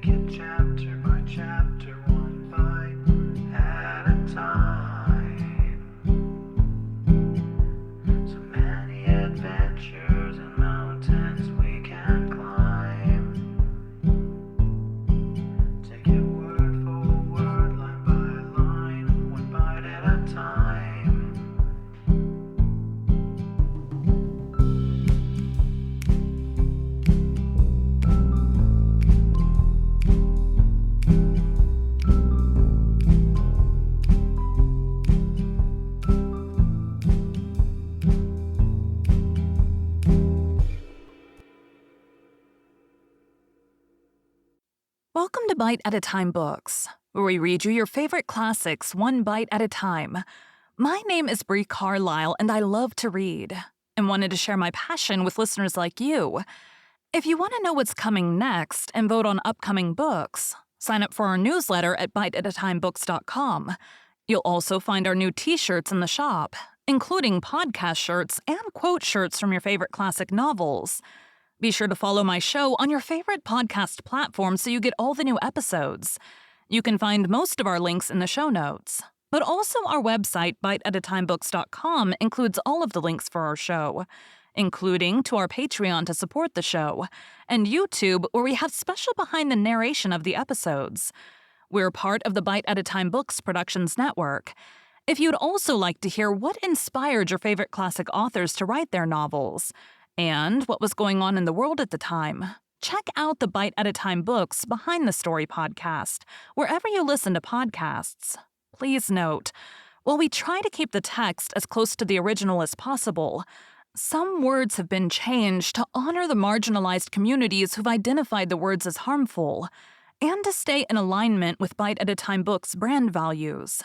it chapter by chapter, one bite at a time. So many adventures and mountains we can climb. Take it word for word, line by line, one bite at a time. Welcome to Bite at a Time Books, where we read you your favorite classics one bite at a time. My name is Bree Carlile, and I love to read, and wanted to share my passion with listeners like you. If you want to know what's coming next and vote on upcoming books, sign up for our newsletter at biteatatimebooks.com. You'll also find our new t-shirts in the shop, including podcast shirts and quote shirts from your favorite classic novels. Be sure to follow my show on your favorite podcast platform so you get all the new episodes. You can find most of our links in the show notes. But also our website, biteatatimebooks.com, includes all of the links for our show, including to our Patreon to support the show, and YouTube, where we have special behind the narration of the episodes. We're part of the Bite at a Time Books Productions Network. If you'd also like to hear what inspired your favorite classic authors to write their novels, and what was going on in the world at the time, check out the Bite at a Time Books Behind the Story podcast, wherever you listen to podcasts. Please note, while we try to keep the text as close to the original as possible, some words have been changed to honor the marginalized communities who've identified the words as harmful, and to stay in alignment with Bite at a Time Books' brand values.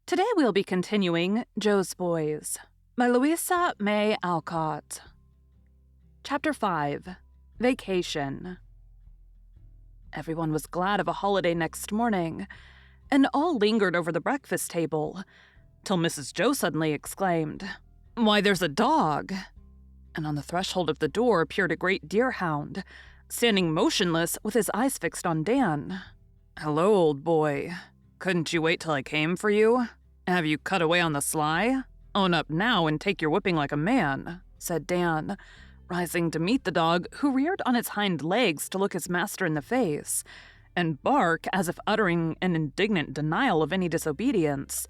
Today we'll be continuing Joe's Boys by Louisa May Alcott. Chapter 5, Vacation. Everyone was glad of a holiday next morning, and all lingered over the breakfast table, till Mrs. Joe suddenly exclaimed, "Why, there's a dog!" And on the threshold of the door appeared a great deerhound, standing motionless with his eyes fixed on Dan. "Hello, old boy. Couldn't you wait till I came for you? Have you cut away on the sly? Own up now and take your whipping like a man," said Dan, rising to meet the dog, who reared on its hind legs to look his master in the face, and bark as if uttering an indignant denial of any disobedience.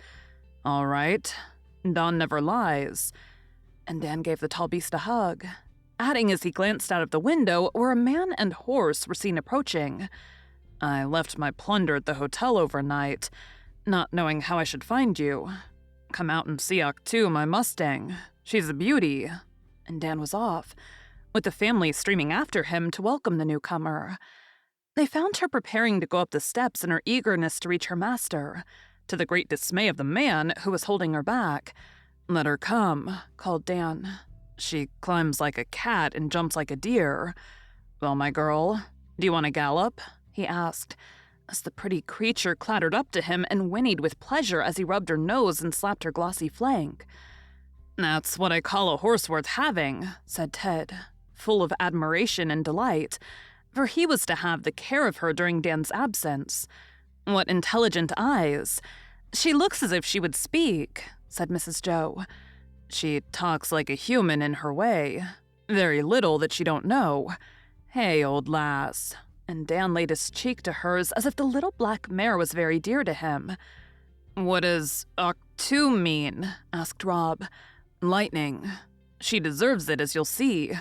"All right, Don never lies." And Dan gave the tall beast a hug, adding as he glanced out of the window where a man and horse were seen approaching, "I left my plunder at the hotel overnight, not knowing how I should find you. Come out and see Octu, my Mustang. She's a beauty." And Dan was off, with the family streaming after him to welcome the newcomer. They found her preparing to go up the steps in her eagerness to reach her master, to the great dismay of the man who was holding her back. "Let her come," called Dan. "She climbs like a cat and jumps like a deer. Well, my girl, do you want to gallop?" he asked, as the pretty creature clattered up to him and whinnied with pleasure as he rubbed her nose and slapped her glossy flank. "That's what I call a horse worth having," said Ted, full of admiration and delight, for he was to have the care of her during Dan's absence. "What intelligent eyes. She looks as if she would speak," said Mrs. Joe. "She talks like a human in her way. Very little that she don't know. Hey, old lass." And Dan laid his cheek to hers as if the little black mare was very dear to him. "What does Octu mean?" asked Rob. "Lightning. She deserves it, as you'll see.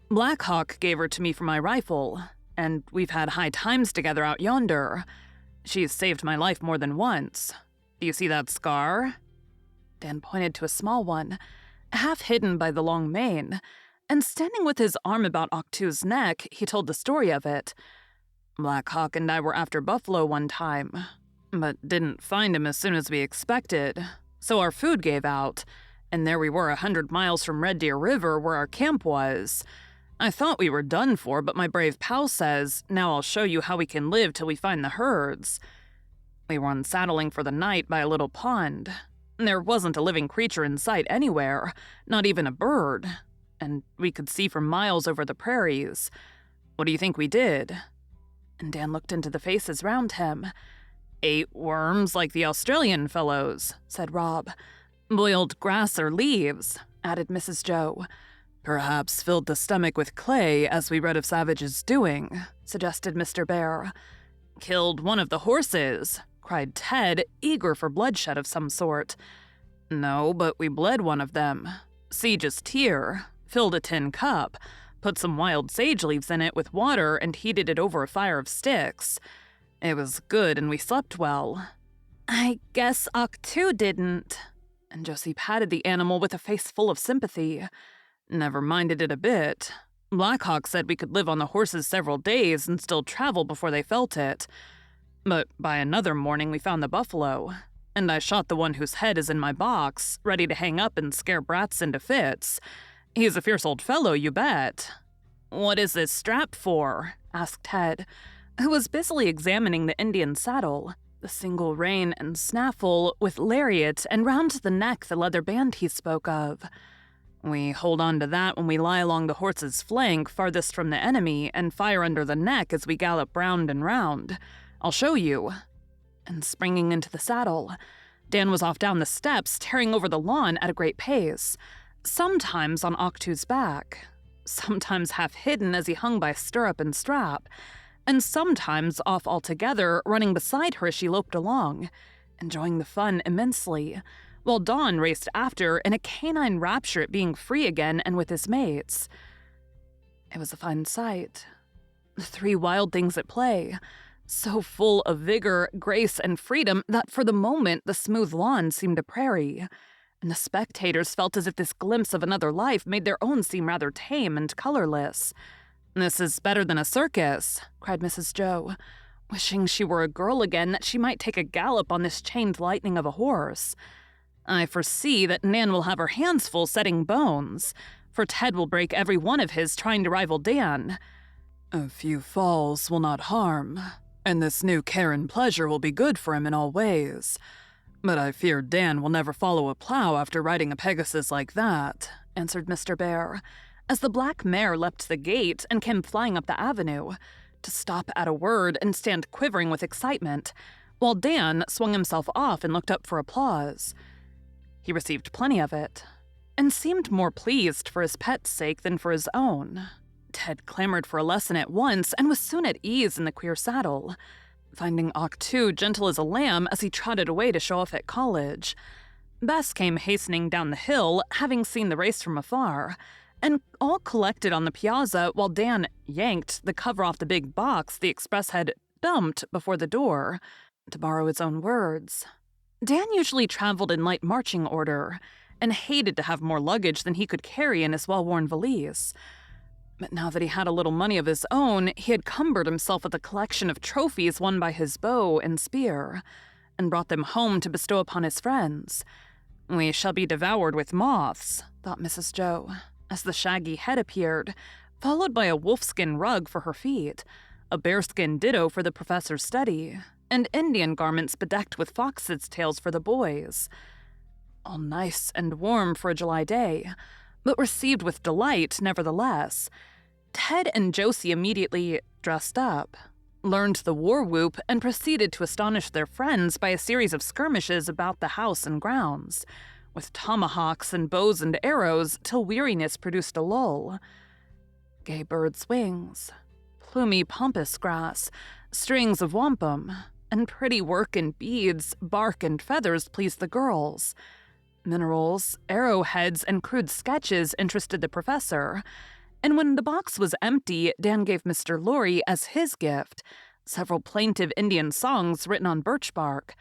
Black Hawk gave her to me for my rifle, and we've had high times together out yonder. She's saved my life more than once. Do you see that scar?" Dan pointed to a small one, half hidden by the long mane, and standing with his arm about Octu's neck, he told the story of it. "Black Hawk and I were after buffalo one time, but didn't find him as soon as we expected, so our food gave out, and there we were 100 miles from Red Deer River where our camp was. I thought we were done for, but my brave pal says, 'Now I'll show you how we can live till we find the herds.' We were unsaddling for the night by a little pond. There wasn't a living creature in sight anywhere, not even a bird, and we could see for miles over the prairies. What do you think we did?" And Dan looked into the faces round him. "Ate worms like the Australian fellows," said Rob. "Boiled grass or leaves," added Mrs. Joe. "Perhaps filled the stomach with clay, as we read of savages doing," suggested Mr. Bear. "Killed one of the horses," cried Ted, eager for bloodshed of some sort. "No, but we bled one of them. See, just here. Filled a tin cup, put some wild sage leaves in it with water, and heated it over a fire of sticks. It was good, and we slept well." "I guess Octu didn't." And Josie patted the animal with a face full of sympathy. "Never minded it a bit. Blackhawk said we could live on the horses several days and still travel before they felt it. But by another morning we found the buffalo, and I shot the one whose head is in my box, ready to hang up and scare brats into fits. He's a fierce old fellow, you bet." "What is this strap for?" asked Ted, who was busily examining the Indian saddle, the single rein and snaffle with lariat, and round the neck the leather band he spoke of. "We hold on to that when we lie along the horse's flank farthest from the enemy and fire under the neck as we gallop round and round. I'll show you." And springing into the saddle, Dan was off down the steps, tearing over the lawn at a great pace, sometimes on Octu's back, sometimes half hidden as he hung by stirrup and strap, and sometimes off altogether, running beside her as she loped along, enjoying the fun immensely, while Don raced after in a canine rapture at being free again and with his mates. It was a fine sight. The three wild things at play, so full of vigor, grace, and freedom that for the moment the smooth lawn seemed a prairie, and the spectators felt as if this glimpse of another life made their own seem rather tame and colorless. "This is better than a circus," cried Mrs. Joe, wishing she were a girl again that she might take a gallop on this chained lightning of a horse. "I foresee that Nan will have her hands full setting bones, for Ted will break every one of his trying to rival Dan. A few falls will not harm, and this new care and pleasure will be good for him in all ways. But I fear Dan will never follow a plow after riding a Pegasus like that," answered Mr. Bear, as the black mare leapt the gate and came flying up the avenue, to stop at a word and stand quivering with excitement, while Dan swung himself off and looked up for applause. He received plenty of it, and seemed more pleased for his pet's sake than for his own. Ted clamored for a lesson at once and was soon at ease in the queer saddle, finding Octu gentle as a lamb as he trotted away to show off at college. Bess came hastening down the hill, having seen the race from afar, and all collected on the piazza while Dan yanked the cover off the big box the express had dumped before the door, to borrow his own words. Dan usually traveled in light marching order, and hated to have more luggage than he could carry in his well-worn valise. But now that he had a little money of his own, he had cumbered himself with a collection of trophies won by his bow and spear, and brought them home to bestow upon his friends. "We shall be devoured with moths," thought Mrs. Joe, as the shaggy head appeared, followed by a wolfskin rug for her feet, a bearskin ditto for the professor's study, and Indian garments bedecked with foxes' tails for the boys. All nice and warm for a July day, but received with delight nevertheless. Ted and Josie immediately dressed up, learned the war whoop, and proceeded to astonish their friends by a series of skirmishes about the house and grounds, with tomahawks and bows and arrows, till weariness produced a lull. Gay birds' wings, plumy pampas grass, strings of wampum, and pretty work in beads, bark, and feathers pleased the girls. Minerals, arrowheads, and crude sketches interested the professor, and when the box was empty, Dan gave Mr. Lorry as his gift several plaintive Indian songs written on birch bark.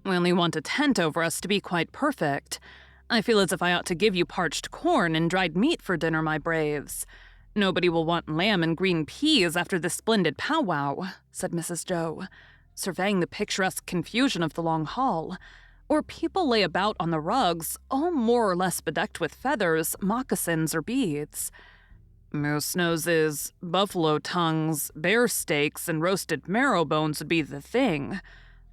"We only want a tent over us to be quite perfect. I feel as if I ought to give you parched corn and dried meat for dinner, my braves. Nobody will want lamb and green peas after this splendid powwow," said Mrs. Joe, surveying the picturesque confusion of the long hall, where people lay about on the rugs, all more or less bedecked with feathers, moccasins, or beads. "Moose noses, buffalo tongues, bear steaks, and roasted marrow bones would be the thing.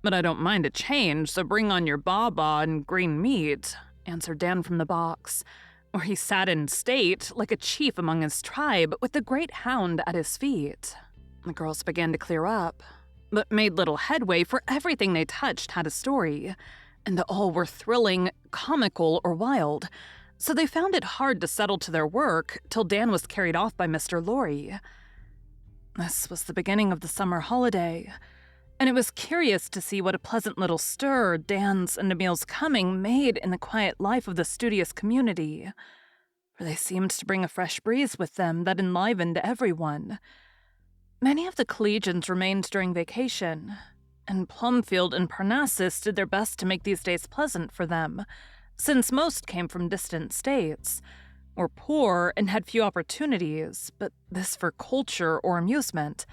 But I don't mind a change, so bring on your baa and green meat," answered Dan from the box, where he sat in state like a chief among his tribe with the great hound at his feet. The girls began to clear up, but made little headway, for everything they touched had a story, and all were thrilling, comical, or wild, so they found it hard to settle to their work till Dan was carried off by Mr. Lorry. This was the beginning of the summer holiday, and it was curious to see what a pleasant little stir Dan's and Emil's coming made in the quiet life of the studious community, for they seemed to bring a fresh breeze with them that enlivened everyone. Many of the collegians remained during vacation, and Plumfield and Parnassus did their best to make these days pleasant for them, since most came from distant states, were poor and had few opportunities, but this for culture or amusement.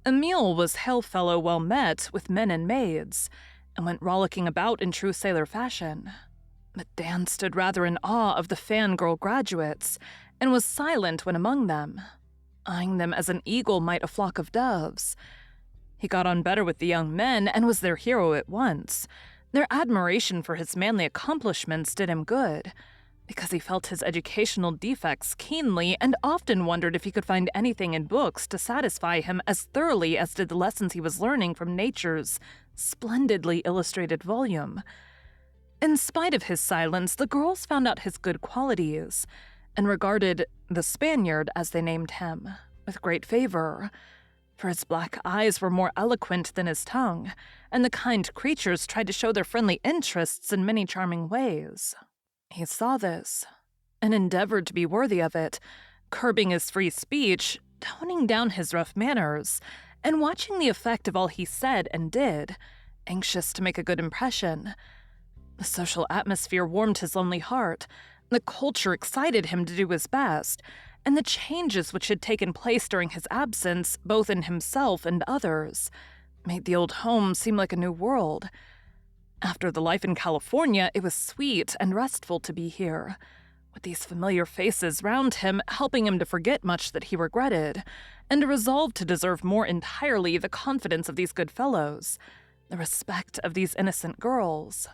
Emile was hail fellow well met with men and maids, and went rollicking about in true sailor fashion. But Dan stood rather in awe of the fangirl graduates, and was silent when among them, eyeing them as an eagle might a flock of doves. He got on better with the young men and was their hero at once. Their admiration for his manly accomplishments did him good, because he felt his educational defects keenly and often wondered if he could find anything in books to satisfy him as thoroughly as did the lessons he was learning from nature's splendidly illustrated volume. In spite of his silence, the girls found out his good qualities, and regarded the Spaniard, as they named him, with great favor, for his black eyes were more eloquent than his tongue, and the kind creatures tried to show their friendly interests in many charming ways. He saw this, and endeavored to be worthy of it, curbing his free speech, toning down his rough manners, and watching the effect of all he said and did, anxious to make a good impression. The social atmosphere warmed his lonely heart, the culture excited him to do his best, and the changes which had taken place during his absence, both in himself and others, made the old home seem like a new world. After the life in California, it was sweet and restful to be here, with these familiar faces round him helping him to forget much that he regretted, and to resolve to deserve more entirely the confidence of these good fellows, the respect of these innocent girls.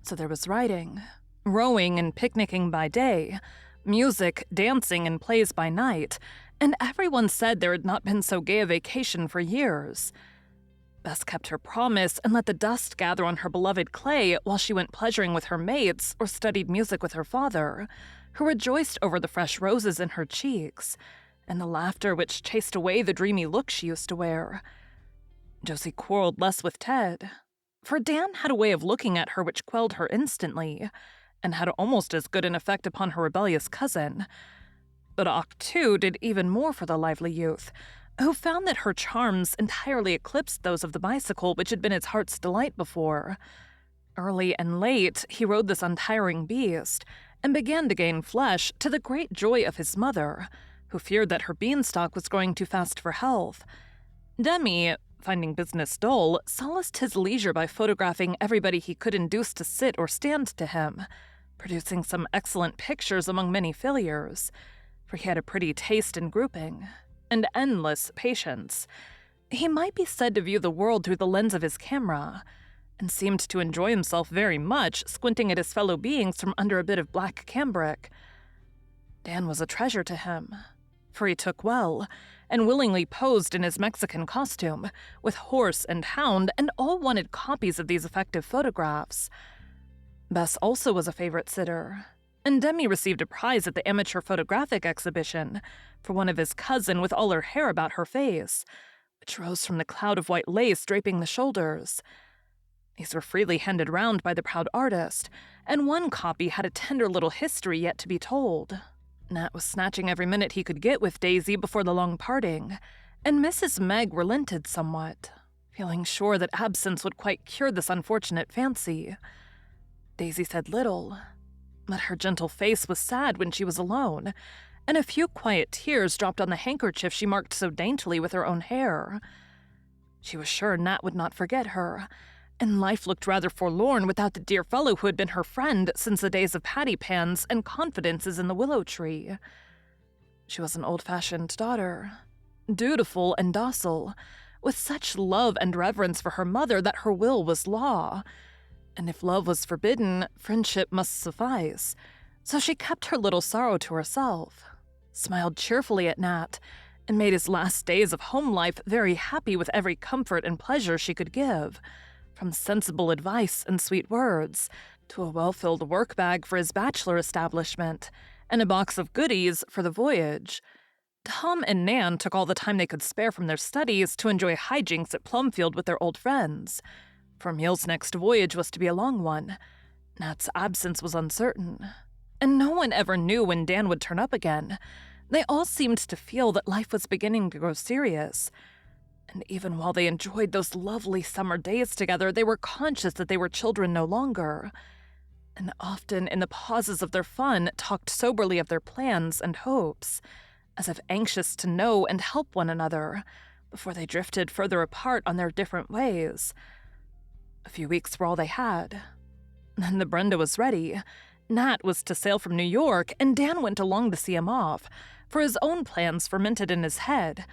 So there was writing, rowing and picnicking by day, music, dancing, and plays by night, and everyone said there had not been so gay a vacation for years. Bess kept her promise and let the dust gather on her beloved clay while she went pleasuring with her mates or studied music with her father, who rejoiced over the fresh roses in her cheeks, and the laughter which chased away the dreamy look she used to wear. Josie quarreled less with Ted, for Dan had a way of looking at her which quelled her instantly, and had almost as good an effect upon her rebellious cousin. But Ock, too, did even more for the lively youth, who found that her charms entirely eclipsed those of the bicycle which had been his heart's delight before. Early and late he rode this untiring beast, and began to gain flesh to the great joy of his mother, who feared that her beanstalk was growing too fast for health. Demi, finding business dull, solaced his leisure by photographing everybody he could induce to sit or stand to him, producing some excellent pictures among many failures, for he had a pretty taste in grouping, and endless patience. He might be said to view the world through the lens of his camera, and seemed to enjoy himself very much, squinting at his fellow beings from under a bit of black cambric. Dan was a treasure to him, for he took well, and willingly posed in his Mexican costume, with horse and hound, and all wanted copies of these effective photographs. Bess also was a favorite sitter, and Demi received a prize at the amateur photographic exhibition for one of his cousin with all her hair about her face, which rose from the cloud of white lace draping the shoulders. These were freely handed round by the proud artist, and one copy had a tender little history yet to be told. Nat was snatching every minute he could get with Daisy before the long parting, and Mrs. Meg relented somewhat, feeling sure that absence would quite cure this unfortunate fancy. Daisy said little, but her gentle face was sad when she was alone, and a few quiet tears dropped on the handkerchief she marked so daintily with her own hair. She was sure Nat would not forget her, and life looked rather forlorn without the dear fellow who had been her friend since the days of patty pans and confidences in the willow tree. She was an old-fashioned daughter, dutiful and docile, with such love and reverence for her mother that her will was law, and if love was forbidden, friendship must suffice. So she kept her little sorrow to herself, smiled cheerfully at Nat, and made his last days of home life very happy with every comfort and pleasure she could give, from sensible advice and sweet words, to a well-filled work bag for his bachelor establishment, and a box of goodies for the voyage. Tom and Nan took all the time they could spare from their studies to enjoy hijinks at Plumfield with their old friends. For Emil's next voyage was to be a long one. Nat's absence was uncertain, and no one ever knew when Dan would turn up again. They all seemed to feel that life was beginning to grow serious. And even while they enjoyed those lovely summer days together, they were conscious that they were children no longer, and often in the pauses of their fun talked soberly of their plans and hopes, as if anxious to know and help one another before they drifted further apart on their different ways. A few weeks were all they had. Then the Brenda was ready. Nat was to sail from New York, and Dan went along to see him off, for his own plans fermented in his head,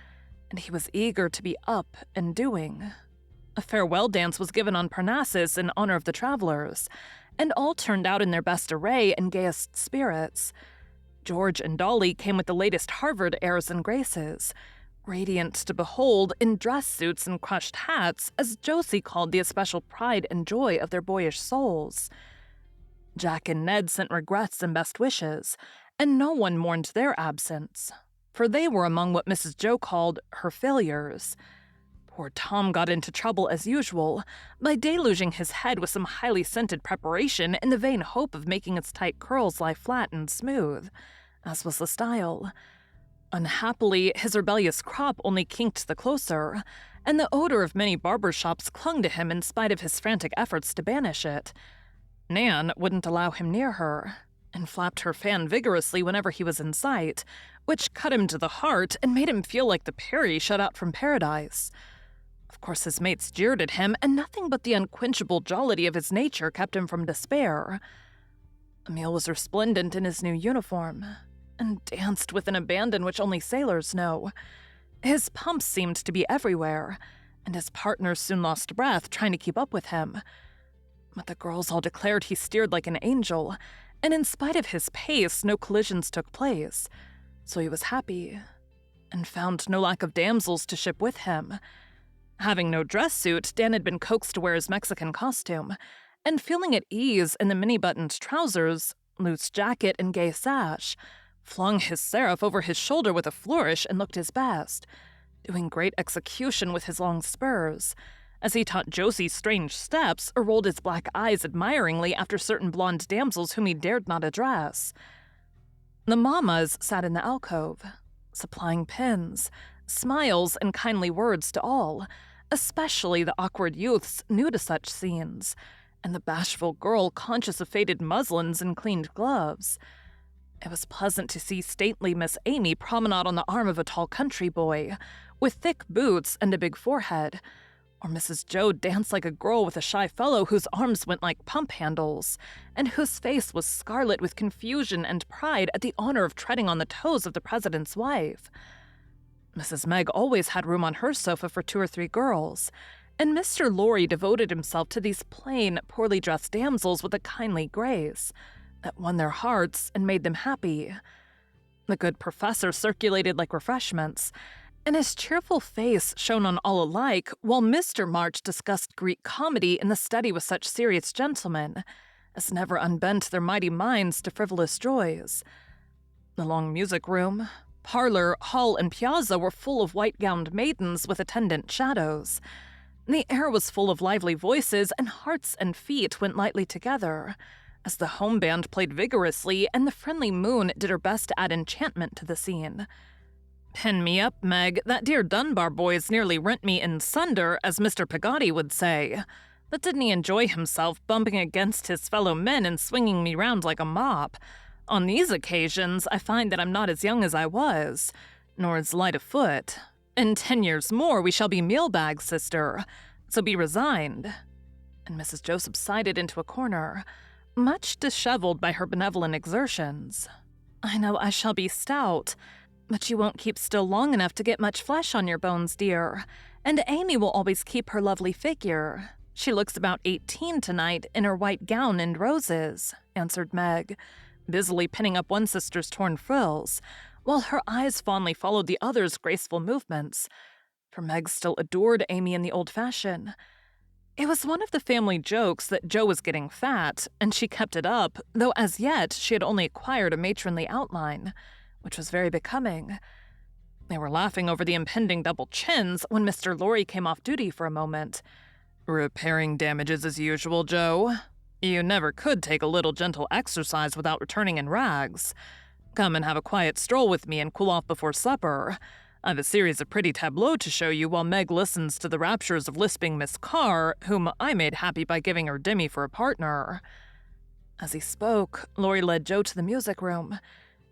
and he was eager to be up and doing. A farewell dance was given on Parnassus in honor of the travelers, and all turned out in their best array and gayest spirits. George and Dolly came with the latest Harvard airs and graces, radiant to behold in dress suits and crushed hats, as Josie called the especial pride and joy of their boyish souls. Jack and Ned sent regrets and best wishes, and no one mourned their absence, for they were among what Mrs. Joe called her failures. Poor Tom got into trouble as usual by deluging his head with some highly scented preparation in the vain hope of making its tight curls lie flat and smooth, as was the style. Unhappily, his rebellious crop only kinked the closer, and the odor of many barber shops clung to him in spite of his frantic efforts to banish it. Nan wouldn't allow him near her, and flapped her fan vigorously whenever he was in sight, which cut him to the heart and made him feel like the Peri shut out from paradise. Of course, his mates jeered at him, and nothing but the unquenchable jollity of his nature kept him from despair. Emil was resplendent in his new uniform, and danced with an abandon which only sailors know. His pumps seemed to be everywhere, and his partners soon lost breath trying to keep up with him. But the girls all declared he steered like an angel, and in spite of his pace, no collisions took place, so he was happy, and found no lack of damsels to ship with him. Having no dress suit, Dan had been coaxed to wear his Mexican costume, and feeling at ease in the mini-buttoned trousers, loose jacket, and gay sash, flung his seraph over his shoulder with a flourish and looked his best, doing great execution with his long spurs, as he taught Josie strange steps or rolled his black eyes admiringly after certain blonde damsels whom he dared not address. The mammas sat in the alcove, supplying pins, smiles, and kindly words to all, especially the awkward youths new to such scenes, and the bashful girl conscious of faded muslins and cleaned gloves. It was pleasant to see stately Miss Amy promenade on the arm of a tall country boy, with thick boots and a big forehead, or Mrs. Joe dance like a girl with a shy fellow whose arms went like pump handles, and whose face was scarlet with confusion and pride at the honor of treading on the toes of the president's wife. Mrs. Meg always had room on her sofa for 2 or 3 girls, and Mr. Lorry devoted himself to these plain, poorly dressed damsels with a kindly grace that won their hearts and made them happy. The good professor circulated like refreshments, and his cheerful face shone on all alike, while Mr. March discussed Greek comedy in the study with such serious gentlemen as never unbent their mighty minds to frivolous joys. The long music room, parlor, hall, and piazza were full of white-gowned maidens with attendant shadows. The air was full of lively voices, and hearts and feet went lightly together, as the home band played vigorously and the friendly moon did her best to add enchantment to the scene. "Pin me up, Meg, that dear Dunbar boy's nearly rent me in sunder, as Mr. Peggotty would say. But didn't he enjoy himself bumping against his fellow men and swinging me round like a mop? On these occasions, I find that I'm not as young as I was, nor as light of foot. In 10 years more, we shall be meal-bags, sister, so be resigned." And Mrs. Joe subsided into a corner, much disheveled by her benevolent exertions. "I know I shall be stout, but you won't keep still long enough to get much flesh on your bones, dear, and Amy will always keep her lovely figure. She looks about 18 tonight in her white gown and roses," answered Meg, busily pinning up one sister's torn frills, while her eyes fondly followed the other's graceful movements, for Meg still adored Amy in the old fashion. It was one of the family jokes that Jo was getting fat, and she kept it up, though as yet she had only acquired a matronly outline, which was very becoming. They were laughing over the impending double chins when Mr. Lorry came off duty for a moment. "Repairing damages as usual, Jo. You never could take a little gentle exercise without returning in rags. Come and have a quiet stroll with me and cool off before supper. I've a series of pretty tableaux to show you while Meg listens to the raptures of lisping Miss Carr, whom I made happy by giving her Demi for a partner." As he spoke, Laurie led Jo to the music room,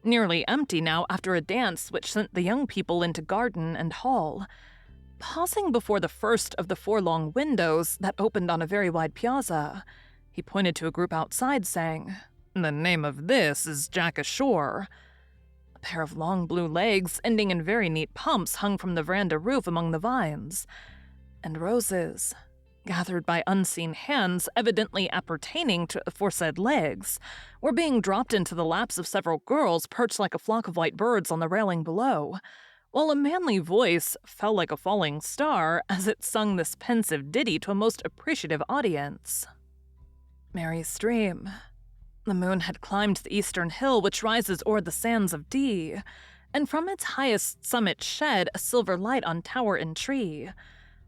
nearly empty now after a dance which sent the young people into garden and hall. Pausing before the first of the 4 long windows that opened on a very wide piazza, he pointed to a group outside, saying, "The name of this is Jack Ashore." A pair of long blue legs, ending in very neat pumps, hung from the veranda roof among the vines. And roses, gathered by unseen hands evidently appertaining to aforesaid legs, were being dropped into the laps of several girls perched like a flock of white birds on the railing below, while a manly voice fell like a falling star as it sung this pensive ditty to a most appreciative audience. Mary's Dream. The moon had climbed the eastern hill which rises o'er the sands of Dee, and from its highest summit shed a silver light on tower and tree.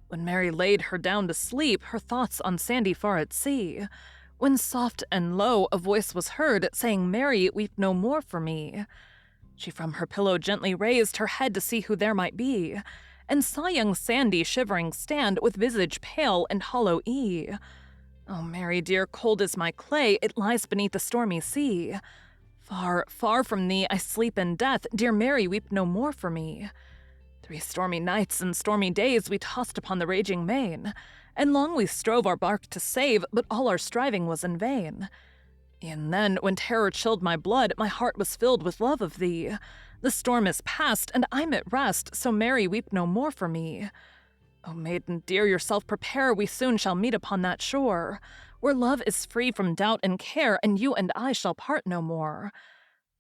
When Mary laid her down to sleep, her thoughts on Sandy far at sea, when soft and low a voice was heard, saying, "Mary, weep no more for me." She from her pillow gently raised her head to see who there might be, and saw young Sandy shivering stand, with visage pale and hollow "Oh, Mary, dear, cold is my clay, it lies beneath the stormy sea. Far, far from thee I sleep in death, dear Mary, weep no more for me. 3 stormy nights and stormy days we tossed upon the raging main, and long we strove our bark to save, but all our striving was in vain. E'en then, when terror chilled my blood, my heart was filled with love of thee. The storm is past, and I'm at rest, so Mary, weep no more for me. O maiden dear, yourself prepare, we soon shall meet upon that shore, where love is free from doubt and care, and you and I shall part no more.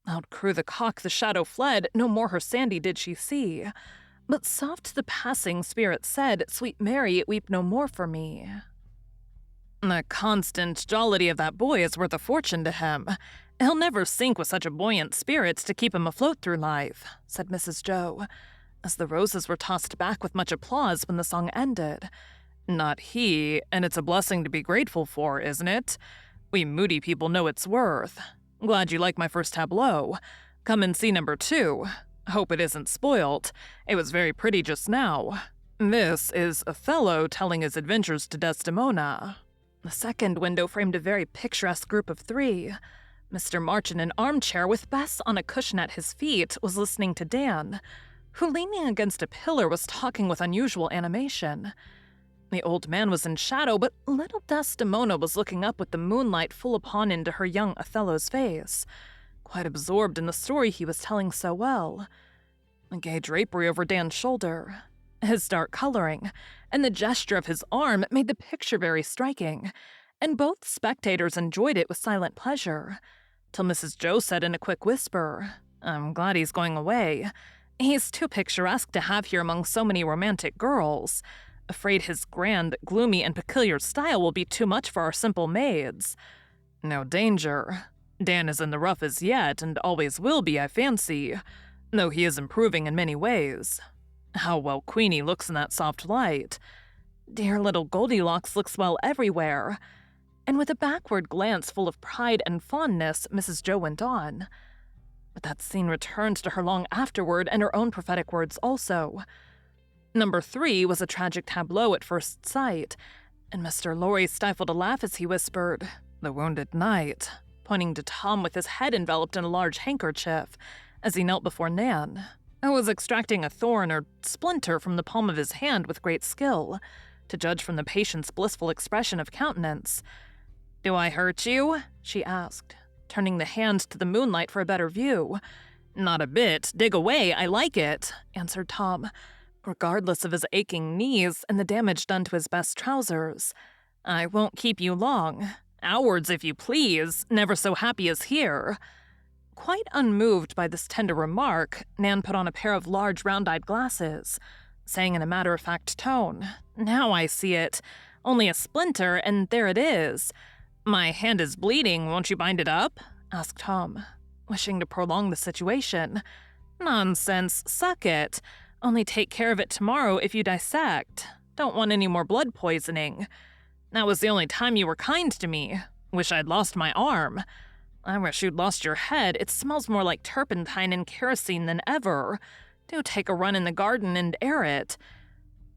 Loud crew the cock, the shadow fled, no more her Sandy did she see. But soft the passing spirit said, Sweet Mary, weep no more for me." "The constant jollity of that boy is worth a fortune to him. He'll never sink with such a buoyant spirit to keep him afloat through life," said Mrs. Jo, as the roses were tossed back with much applause when the song ended. "Not he, and it's a blessing to be grateful for, isn't it? We moody people know its worth. Glad you like my first tableau. Come and see number 2. Hope it isn't spoilt. It was very pretty just now. This is Othello telling his adventures to Desdemona." The second window framed a very picturesque group of 3. Mr. March in an armchair with Bess on a cushion at his feet was listening to Dan, who, leaning against a pillar, was talking with unusual animation. The old man was in shadow, but little Desdemona was looking up with the moonlight full upon into her young Othello's face, quite absorbed in the story he was telling so well. A gay drapery over Dan's shoulder, his dark coloring, and the gesture of his arm made the picture very striking, and both spectators enjoyed it with silent pleasure, till Mrs. Jo said in a quick whisper, "I'm glad he's going away. He's too picturesque to have here among so many romantic girls. Afraid his grand, gloomy, and peculiar style will be too much for our simple maids. No danger. Dan is in the rough as yet, and always will be, I fancy, though he is improving in many ways. How well Queenie looks in that soft light. Dear little Goldilocks looks well everywhere." And with a backward glance full of pride and fondness, Mrs. Jo went on. But that scene returned to her long afterward, and her own prophetic words also. Number 3 was a tragic tableau at first sight, and Mr. Lorry stifled a laugh as he whispered, "The Wounded Knight," pointing to Tom with his head enveloped in a large handkerchief, as he knelt before Nan, who was extracting a thorn or splinter from the palm of his hand with great skill, to judge from the patient's blissful expression of countenance. "Do I hurt you?" she asked, turning the hand to the moonlight for a better view. "Not a bit. Dig away, I like it," answered Tom, regardless of his aching knees and the damage done to his best trousers. "I won't keep you long. Hours, if you please. Never so happy as here." Quite unmoved by this tender remark, Nan put on a pair of large round-eyed glasses, saying in a matter-of-fact tone, "Now I see it. Only a splinter, and there it is. My hand is bleeding, won't you bind it up?" asked Tom, wishing to prolong the situation. "Nonsense, suck it. Only take care of it tomorrow if you dissect. Don't want any more blood poisoning. That was the only time you were kind to me. Wish I'd lost my arm. I wish you'd lost your head. It smells more like turpentine and kerosene than ever. Do take a run in the garden and air it."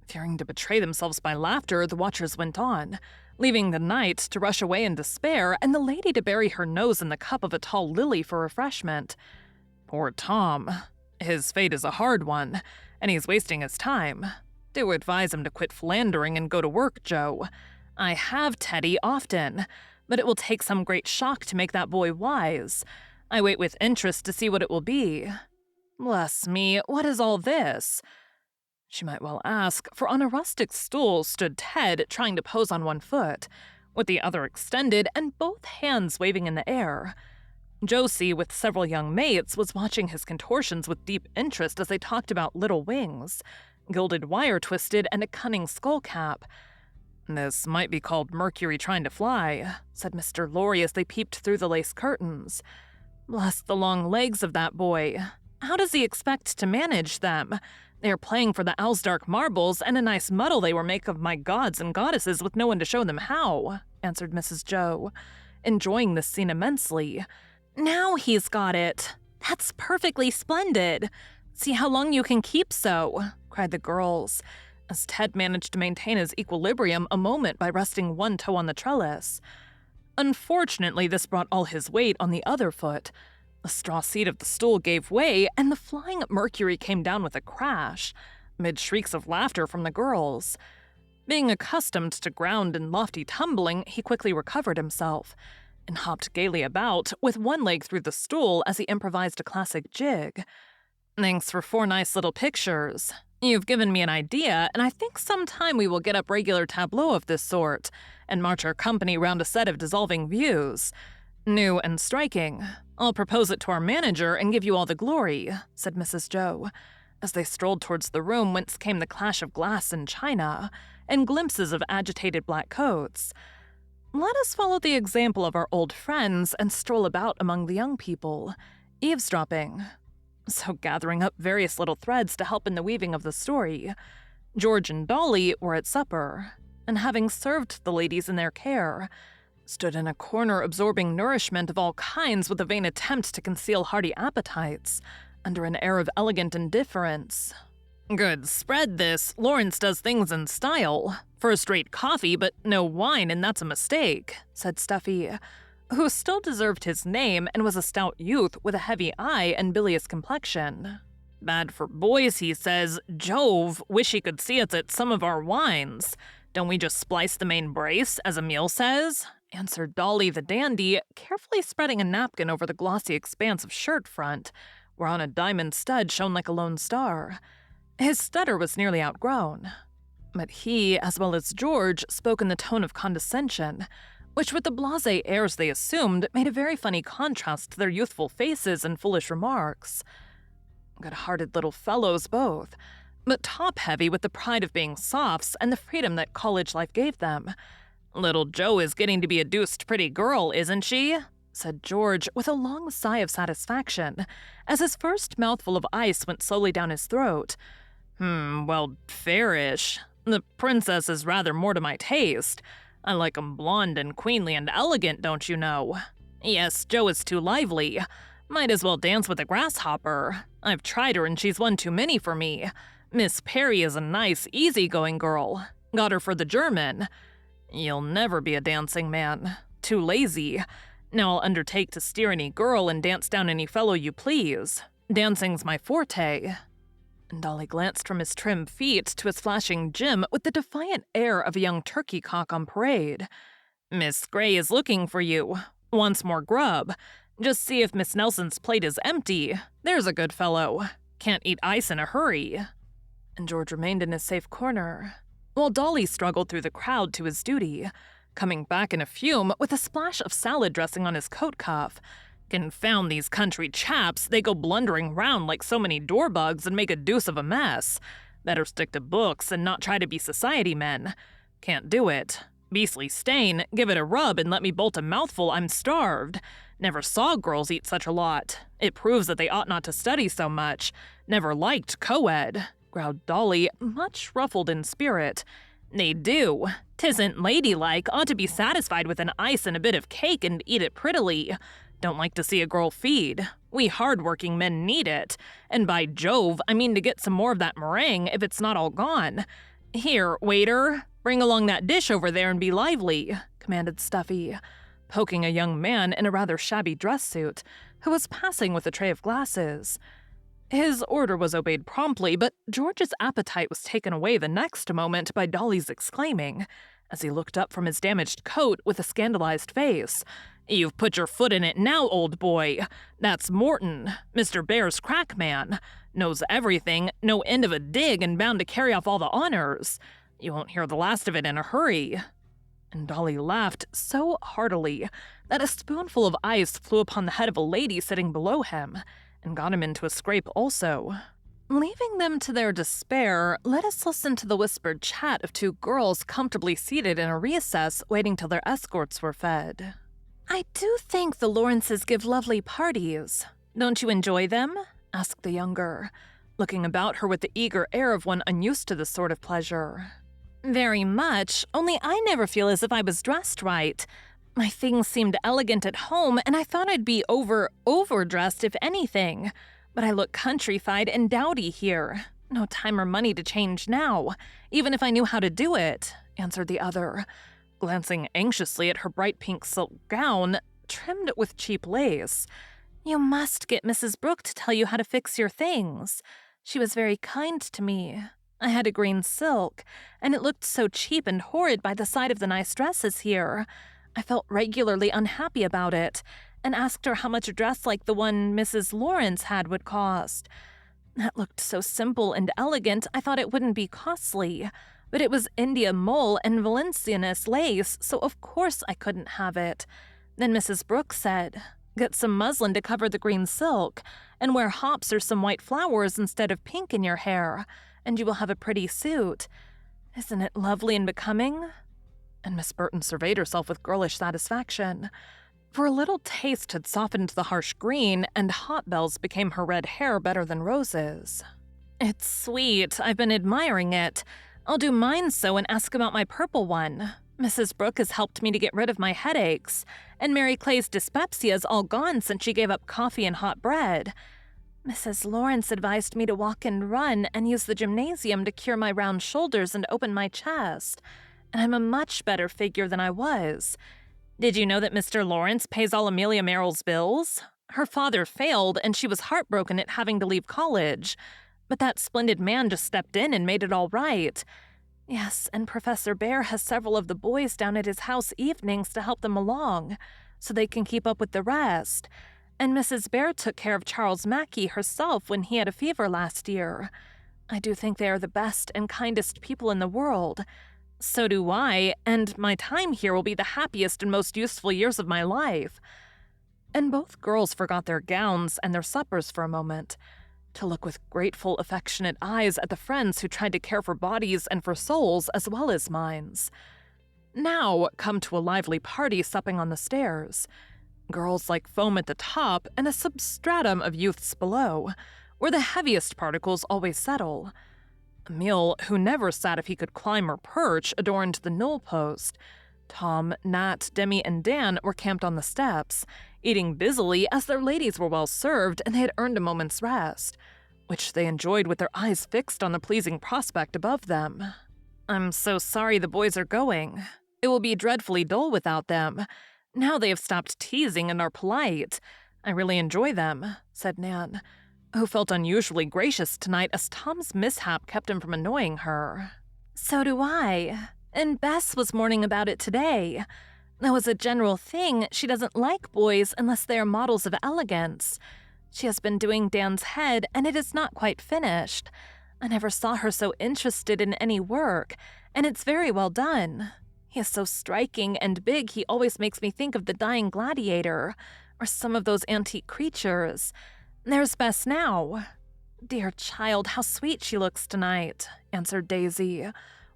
Fearing to betray themselves by laughter, the watchers went on, leaving the knight to rush away in despair and the lady to bury her nose in the cup of a tall lily for refreshment. Poor Tom. His fate is a hard one, and he's wasting his time. Do advise him to quit philandering and go to work, Joe. I have, Teddy, often, but it will take some great shock to make that boy wise. I wait with interest to see what it will be. Bless me, what is all this? She might well ask, for on a rustic stool stood Ted trying to pose on one foot, with the other extended and both hands waving in the air. Josie, with several young mates, was watching his contortions with deep interest as they talked about little wings, gilded wire twisted, and a cunning skull cap. "This might be called Mercury trying to fly," said Mr. Lorry as they peeped through the lace curtains. "Bless the long legs of that boy. How does he expect to manage them? They are playing for the Alsdark marbles, and a nice muddle they will make of my gods and goddesses with no one to show them how," answered Mrs. Joe, enjoying this scene immensely. "Now he's got it. That's perfectly splendid. See how long you can keep so," cried the girls, as Ted managed to maintain his equilibrium a moment by resting one toe on the trellis. Unfortunately, this brought all his weight on the other foot. The straw seat of the stool gave way, and the flying Mercury came down with a crash, amid shrieks of laughter from the girls. Being accustomed to ground and lofty tumbling, he quickly recovered himself and hopped gaily about, with one leg through the stool as he improvised a classic jig. "Thanks for 4 nice little pictures. You've given me an idea, and I think sometime we will get up regular tableaux of this sort and march our company round a set of dissolving views. New and striking. I'll propose it to our manager and give you all the glory," said Mrs. Joe, as they strolled towards the room whence came the clash of glass and china and glimpses of agitated black coats. "Let us follow the example of our old friends and stroll about among the young people, eavesdropping." So gathering up various little threads to help in the weaving of the story, George and Dolly were at supper, and having served the ladies in their care, stood in a corner absorbing nourishment of all kinds with a vain attempt to conceal hearty appetites under an air of elegant indifference. "Good spread, this. Lawrence does things in style. First-rate coffee, but no wine, and that's a mistake," said Stuffy, who still deserved his name and was a stout youth with a heavy eye and bilious complexion. "Bad for boys, he says. Jove, wish he could see us at some of our wines. Don't we just splice the main brace, as Emile says?" answered Dolly the dandy, carefully spreading a napkin over the glossy expanse of shirt front, whereon a diamond stud shone like a lone star. His stutter was nearly outgrown, but he, as well as George, spoke in the tone of condescension, which with the blasé airs they assumed made a very funny contrast to their youthful faces and foolish remarks. Good-hearted little fellows both, but top-heavy with the pride of being softs and the freedom that college life gave them. "Little Joe is getting to be a deuced pretty girl, isn't she?" said George with a long sigh of satisfaction, as his first mouthful of ice went slowly down his throat. Well, fairish. The princess is rather more to my taste. I like 'em blonde and queenly and elegant, don't you know? Yes, Joe is too lively. Might as well dance with a grasshopper. I've tried her and she's one too many for me. Miss Perry is a nice, easy-going girl. Got her for the German. You'll never be a dancing man. Too lazy. Now I'll undertake to steer any girl and dance down any fellow you please. Dancing's my forte." And Dolly glanced from his trim feet to his flashing Jim with the defiant air of a young turkey cock on parade. "Miss Gray is looking for you. Wants more grub. Just see if Miss Nelson's plate is empty. There's a good fellow. Can't eat ice in a hurry." And George remained in his safe corner, while Dolly struggled through the crowd to his duty, coming back in a fume with a splash of salad dressing on his coat cuff, Confound these country chaps, they go blundering round like so many door-bugs and make a deuce of a mess. Better stick to books and not try to be society men. Can't do it. Beastly stain, give it a rub and let me bolt a mouthful, I'm starved. Never saw girls eat such a lot. It proves that they ought not to study so much. Never liked co-ed, growled Dolly, much ruffled in spirit. They do. 'Tisn't ladylike, ought to be satisfied with an ice and a bit of cake and eat it prettily. Don't like to see a girl feed. We hard-working men need it. And by Jove, I mean to get some more of that meringue if it's not all gone. Here, waiter, bring along that dish over there and be lively, commanded Stuffy, poking a young man in a rather shabby dress suit who was passing with a tray of glasses. His order was obeyed promptly, but George's appetite was taken away the next moment by Dolly's exclaiming, as he looked up from his damaged coat with a scandalized face, "You've put your foot in it now, old boy. That's Morton, Mr. Bear's crack man. Knows everything, no end of a dig, and bound to carry off all the honors. You won't hear the last of it in a hurry." And Dolly laughed so heartily that a spoonful of ice flew upon the head of a lady sitting below him, and got him into a scrape also. Leaving them to their despair, let us listen to the whispered chat of two girls comfortably seated in a recess waiting till their escorts were fed. "I do think the Lawrences give lovely parties. Don't you enjoy them?" asked the younger, looking about her with the eager air of one unused to this sort of pleasure. "Very much, only I never feel as if I was dressed right. My things seemed elegant at home, and I thought I'd be overdressed if anything. But I look countrified and dowdy here. No time or money to change now, even if I knew how to do it," answered the other, glancing anxiously at her bright pink silk gown, trimmed with cheap lace. "You must get Mrs. Brooke to tell you how to fix your things. She was very kind to me. I had a green silk, and it looked so cheap and horrid by the side of the nice dresses here. I felt regularly unhappy about it, and asked her how much a dress like the one Mrs. Lawrence had would cost. That looked so simple and elegant, I thought it wouldn't be costly. But it was India mull and Valenciennes lace, so of course I couldn't have it. Then Mrs. Brooke said, 'Get some muslin to cover the green silk, and wear hops or some white flowers instead of pink in your hair, and you will have a pretty suit. Isn't it lovely and becoming?' And Miss Burton surveyed herself with girlish satisfaction, for a little taste had softened the harsh green, and hot bells became her red hair better than roses. 'It's sweet. I've been admiring it. I'll do mine so and ask about my purple one. Mrs. Brooke has helped me to get rid of my headaches, and Mary Clay's dyspepsia's all gone since she gave up coffee and hot bread. Mrs. Lawrence advised me to walk and run and use the gymnasium to cure my round shoulders and open my chest, and I'm a much better figure than I was. Did you know that Mr. Lawrence pays all Amelia Merrill's bills? Her father failed, and she was heartbroken at having to leave college. But that splendid man just stepped in and made it all right. Yes, and Professor Bear has several of the boys down at his house evenings to help them along, so they can keep up with the rest. And Mrs. Bear took care of Charles Mackey herself when he had a fever last year. I do think they are the best and kindest people in the world. So do I, and my time here will be the happiest and most useful years of my life." And both girls forgot their gowns and their suppers for a moment, to look with grateful, affectionate eyes at the friends who tried to care for bodies and for souls as well as minds. Now come to a lively party supping on the stairs. Girls like foam at the top and a substratum of youths below, where the heaviest particles always settle. Emile, who never sat if he could climb or perch, adorned the newel post. Tom, Nat, Demi, and Dan were camped on the steps, eating busily as their ladies were well served and they had earned a moment's rest, which they enjoyed with their eyes fixed on the pleasing prospect above them. "I'm so sorry the boys are going. It will be dreadfully dull without them. Now they have stopped teasing and are polite. I really enjoy them," said Nan, who felt unusually gracious tonight as Tom's mishap kept him from annoying her. "So do I. And Bess was mourning about it today. That was a general thing. She doesn't like boys unless they are models of elegance. She has been doing Dan's head, and it is not quite finished. I never saw her so interested in any work, and it's very well done. He is so striking and big he always makes me think of the Dying Gladiator, or some of those antique creatures. There's Bess now." "Dear child, how sweet she looks tonight," answered Daisy,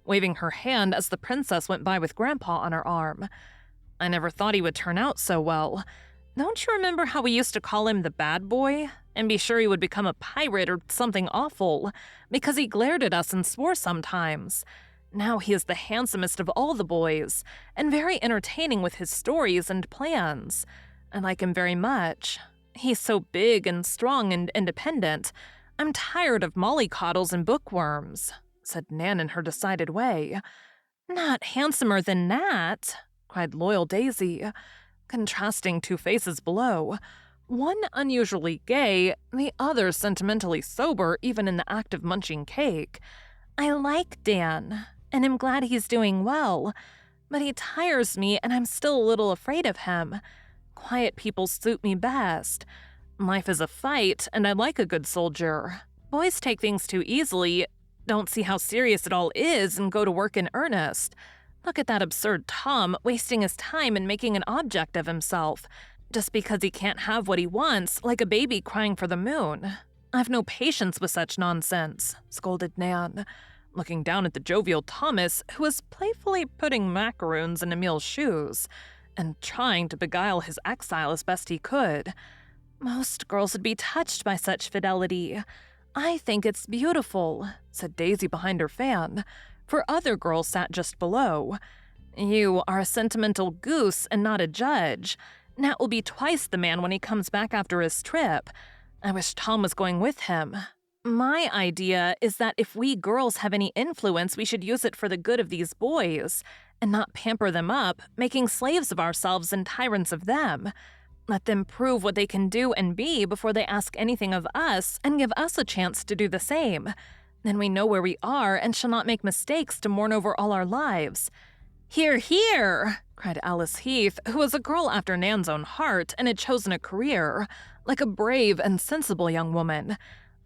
waving her hand as the princess went by with Grandpa on her arm. "I never thought he would turn out so well. Don't you remember how we used to call him the bad boy? And be sure he would become a pirate or something awful, because he glared at us and swore sometimes. Now he is the handsomest of all the boys, and very entertaining with his stories and plans. I like him very much. He's so big and strong and independent. I'm tired of mollycoddles and bookworms," said Nan in her decided way. "Not handsomer than Nat," cried loyal Daisy, contrasting two faces below. One unusually gay, the other sentimentally sober even in the act of munching cake. "I like Dan, and am glad he's doing well, but he tires me and I'm still a little afraid of him. Quiet people suit me best. Life is a fight, and I like a good soldier. Boys take things too easily, don't see how serious it all is, and go to work in earnest. Look at that absurd Tom wasting his time and making an object of himself, just because he can't have what he wants, like a baby crying for the moon. I've no patience with such nonsense," scolded Nan, looking down at the jovial Thomas, who was playfully putting macaroons in Emil's shoes and trying to beguile his exile as best he could. "Most girls would be touched by such fidelity. I think it's beautiful," said Daisy behind her fan, for other girls sat just below. "You are a sentimental goose and not a judge. Nat will be twice the man when he comes back after his trip. I wish Tom was going with him. My idea is that if we girls have any influence, we should use it for the good of these boys, and not pamper them up, making slaves of ourselves and tyrants of them. Let them prove what they can do and be before they ask anything of us, and give us a chance to do the same. Then we know where we are and shall not make mistakes to mourn over all our lives." "Hear, hear!" cried Alice Heath, who was a girl after Nan's own heart and had chosen a career, like a brave and sensible young woman.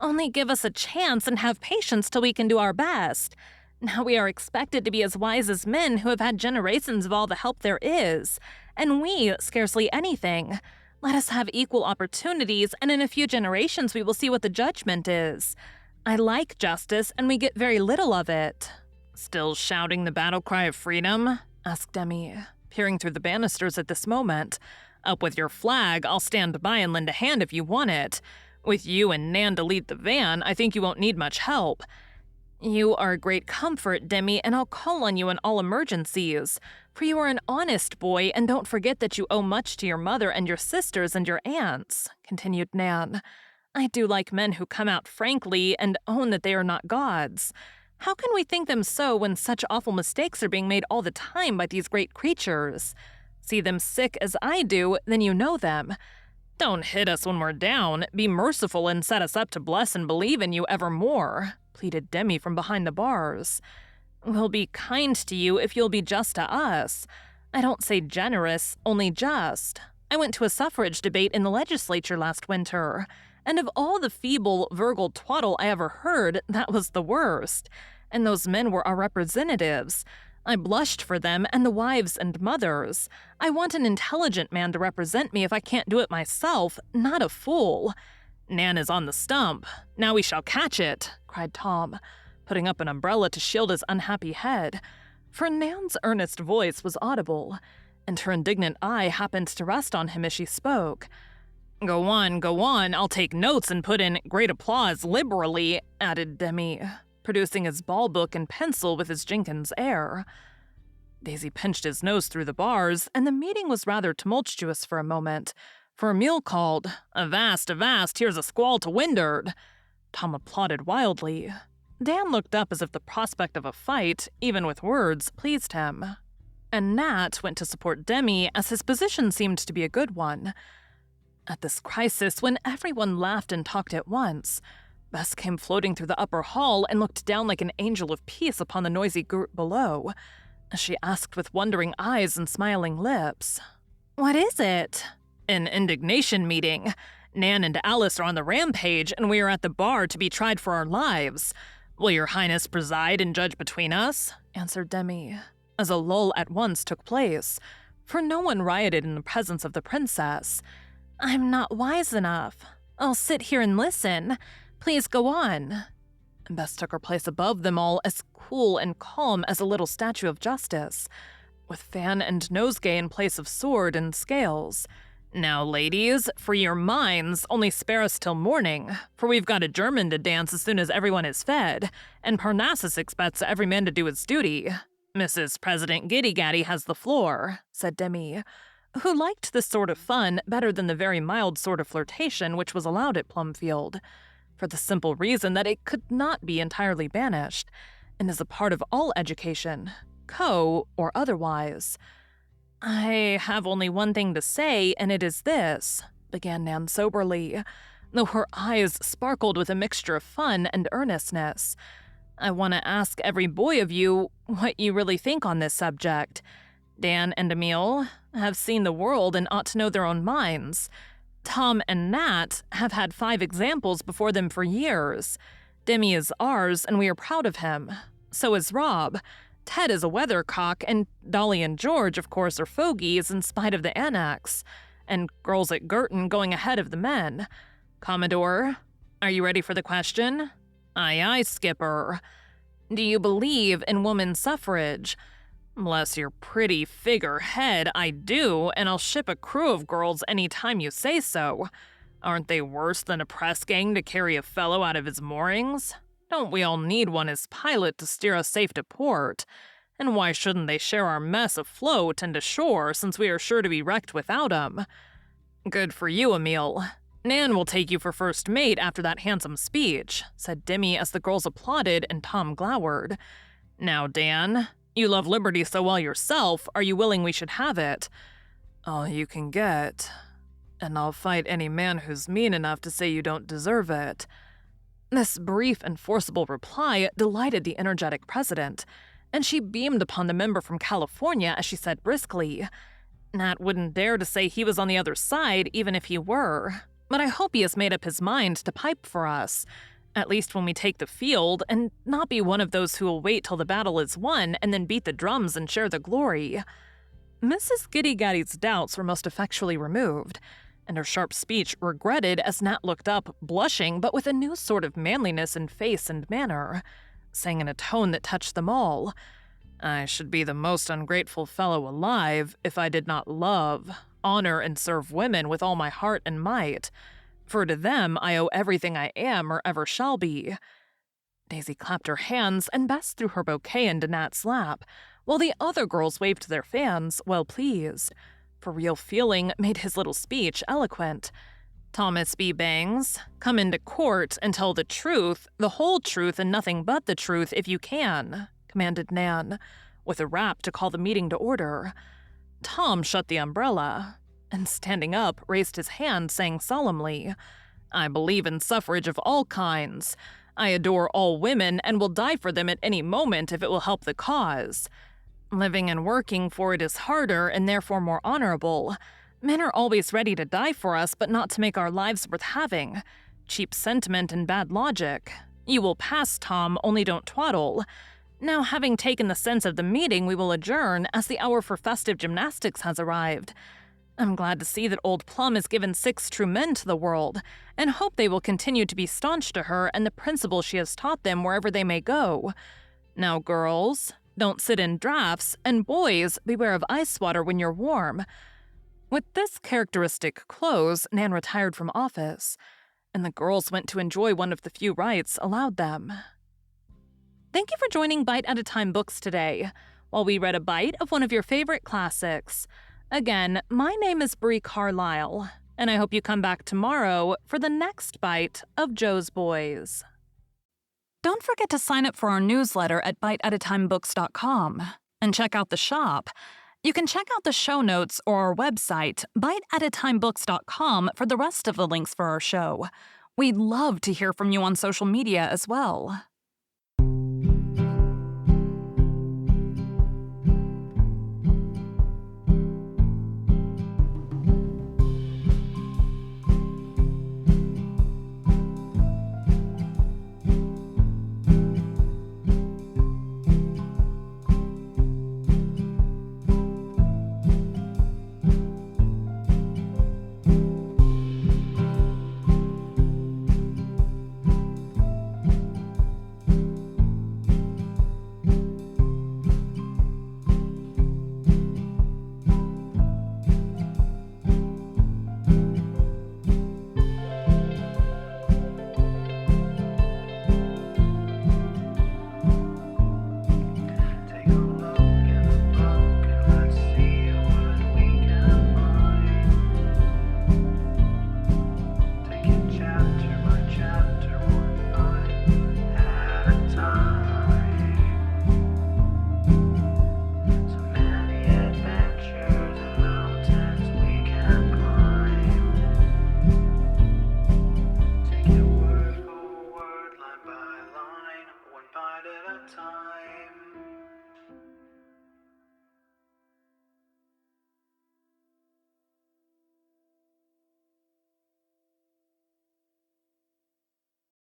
"Only give us a chance and have patience till we can do our best. Now we are expected to be as wise as men who have had generations of all the help there is, and we scarcely anything. Let us have equal opportunities, and in a few generations we will see what the judgment is. I like justice, and we get very little of it." "Still shouting the battle cry of freedom?" asked Demi, peering through the banisters at this moment. "Up with your flag, I'll stand by and lend a hand if you want it. With you and Nan to lead the van, I think you won't need much help." "You are a great comfort, Demi, and I'll call on you in all emergencies, for you are an honest boy, and don't forget that you owe much to your mother and your sisters and your aunts," continued Nan. "I do like men who come out frankly and own that they are not gods. How can we think them so when such awful mistakes are being made all the time by these great creatures? See them sick as I do, then you know them. Don't hit us when we're down. Be merciful and set us up to bless and believe in you evermore," pleaded Demi from behind the bars. "We'll be kind to you if you'll be just to us. I don't say generous, only just. I went to a suffrage debate in the legislature last winter, and of all the feeble, Virgil twaddle I ever heard, that was the worst. And those men were our representatives. I blushed for them and the wives and mothers. I want an intelligent man to represent me if I can't do it myself, not a fool." "Nan is on the stump. Now we shall catch it," cried Tom, putting up an umbrella to shield his unhappy head. For Nan's earnest voice was audible, and her indignant eye happened to rest on him as she spoke. Go on, I'll take notes and put in great applause liberally," added Demi, producing his ball book and pencil with his Jenkins air. Daisy pinched his nose through the bars, and the meeting was rather tumultuous for a moment, for Emil called, Avast, here's a squall to wind'ard." Tom applauded wildly. Dan looked up as if the prospect of a fight, even with words, pleased him. And Nat went to support Demi, as his position seemed to be a good one. At this crisis, when everyone laughed and talked at once, Bess came floating through the upper hall and looked down like an angel of peace upon the noisy group below, as she asked with wondering eyes and smiling lips, "What is it?" "An indignation meeting. Nan and Alice are on the rampage, and we are at the bar to be tried for our lives. Will your highness preside and judge between us?" answered Demi, as a lull at once took place, for no one rioted in the presence of the princess. I'm not wise enough. I'll sit here and listen. Please go on. Bess took her place above them all, as cool and calm as a little statue of justice, with fan and nosegay in place of sword and scales. Now, ladies, free your minds, only spare us till morning, for we've got a German to dance as soon as everyone is fed, and Parnassus expects every man to do his duty. Mrs. President Giddy-Gaddy has the floor, said Demi, who liked this sort of fun better than the very mild sort of flirtation which was allowed at Plumfield, for the simple reason that it could not be entirely banished, and is a part of all education, co or otherwise. I have only one thing to say, and it is this, began Nan soberly, though her eyes sparkled with a mixture of fun and earnestness. I want to ask every boy of you what you really think on this subject. Dan and Emile have seen the world and ought to know their own minds. Tom and Nat have had 5 examples before them for years. Demi is ours, and we are proud of him. So is Rob. Ted is a weathercock, and Dolly and George, of course, are fogies in spite of the annex, and girls at Girton going ahead of the men. Commodore, are you ready for the question? Aye, aye, Skipper. Do you believe in woman suffrage? Bless your pretty figurehead, I do, and I'll ship a crew of girls any time you say so. Aren't they worse than a press gang to carry a fellow out of his moorings? Don't we all need one as pilot to steer us safe to port? And why shouldn't they share our mess afloat and ashore, since we are sure to be wrecked without 'em? Good for you, Emile. Nan will take you for first mate after that handsome speech, said Demi as the girls applauded and Tom glowered. Now, Dan, you love liberty so well yourself, are you willing we should have it? All you can get. And I'll fight any man who's mean enough to say you don't deserve it. This brief and forcible reply delighted the energetic president, and she beamed upon the member from California as she said briskly, Nat wouldn't dare to say he was on the other side even if he were, but I hope he has made up his mind to pipe for us, at least when we take the field, and not be one of those who will wait till the battle is won and then beat the drums and share the glory. Mrs. Giddy-Gaddy's doubts were most effectually removed, and her sharp speech regretted as Nat looked up, blushing but with a new sort of manliness in face and manner, saying in a tone that touched them all, I should be the most ungrateful fellow alive if I did not love, honor, and serve women with all my heart and might, for to them I owe everything I am or ever shall be. Daisy clapped her hands, and Bess threw her bouquet into Nat's lap, while the other girls waved their fans, well pleased, for real feeling made his little speech eloquent. Thomas B. Bangs, come into court and tell the truth, the whole truth and nothing but the truth if you can, commanded Nan, with a rap to call the meeting to order. Tom shut the umbrella, and standing up, raised his hand, saying solemnly, I believe in suffrage of all kinds. I adore all women and will die for them at any moment if it will help the cause. Living and working for it is harder and therefore more honorable. Men are always ready to die for us, but not to make our lives worth having. Cheap sentiment and bad logic. You will pass, Tom, only don't twaddle. Now, having taken the sense of the meeting, we will adjourn, as the hour for festive gymnastics has arrived. I'm glad to see that old Plum has given 6 true men to the world, and hope they will continue to be staunch to her and the principles she has taught them wherever they may go. Now, girls, don't sit in drafts, and boys, beware of ice water when you're warm. With this characteristic close, Nan retired from office, and the girls went to enjoy one of the few rights allowed them. Thank you for joining Bite at a Time Books today, while we read a bite of one of your favorite classics. Again, my name is Bree Carlile, and I hope you come back tomorrow for the next bite of Joe's Boys. Don't forget to sign up for our newsletter at biteatatimebooks.com and check out the shop. You can check out the show notes or our website, biteatatimebooks.com, for the rest of the links for our show. We'd love to hear from you on social media as well.